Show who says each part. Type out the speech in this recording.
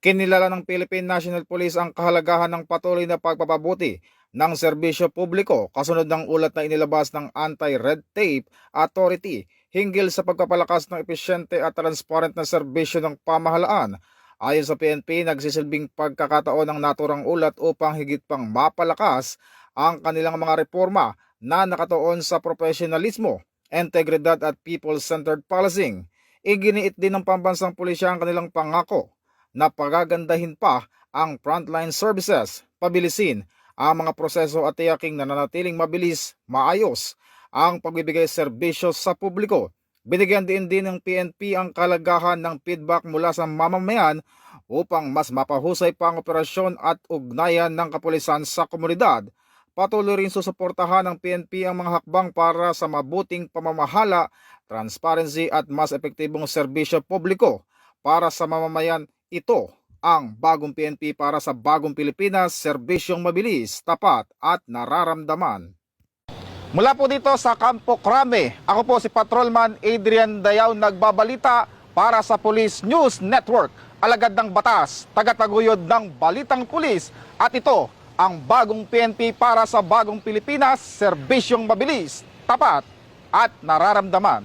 Speaker 1: Kinilala ng Philippine National Police ang kahalagahan ng patuloy na pagpapabuti ng serbisyo publiko kasunod ng ulat na inilabas ng Anti-Red Tape Authority hinggil sa pagpapalakas ng epesyente at transparent na serbisyo ng pamahalaan. Ayon sa PNP, nagsisilbing pagkakataon ng naturang ulat upang higit pang mapalakas ang kanilang mga reforma na nakatuon sa profesionalismo, integridad at people-centered policing. Iginiit din ng pambansang pulisya ang kanilang pangako na pagagandahin pa ang frontline services, pabilisin ang mga proseso at tiyaking nananatiling mabilis, maayos ang pagbibigay serbisyo sa publiko. Binigyan din ng PNP ang kalagahan ng feedback mula sa mamamayan upang mas mapahusay pa ang operasyon at ugnayan ng kapulisan sa komunidad. Patuloy rin susuportahan ng PNP ang mga hakbang para sa mabuting pamamahala, transparency at mas epektibong serbisyo publiko para sa mamamayan. Ito ang bagong PNP para sa bagong Pilipinas, serbisyong mabilis, tapat at nararamdaman. Mula po dito sa Campo Crame, ako po si Patrolman Adrian Dayaw nagbabalita para sa Police News Network, alagad ng batas, tagataguyod ng balitang pulis, at ito ang bagong PNP para sa bagong Pilipinas, serbisyong mabilis, tapat at nararamdaman.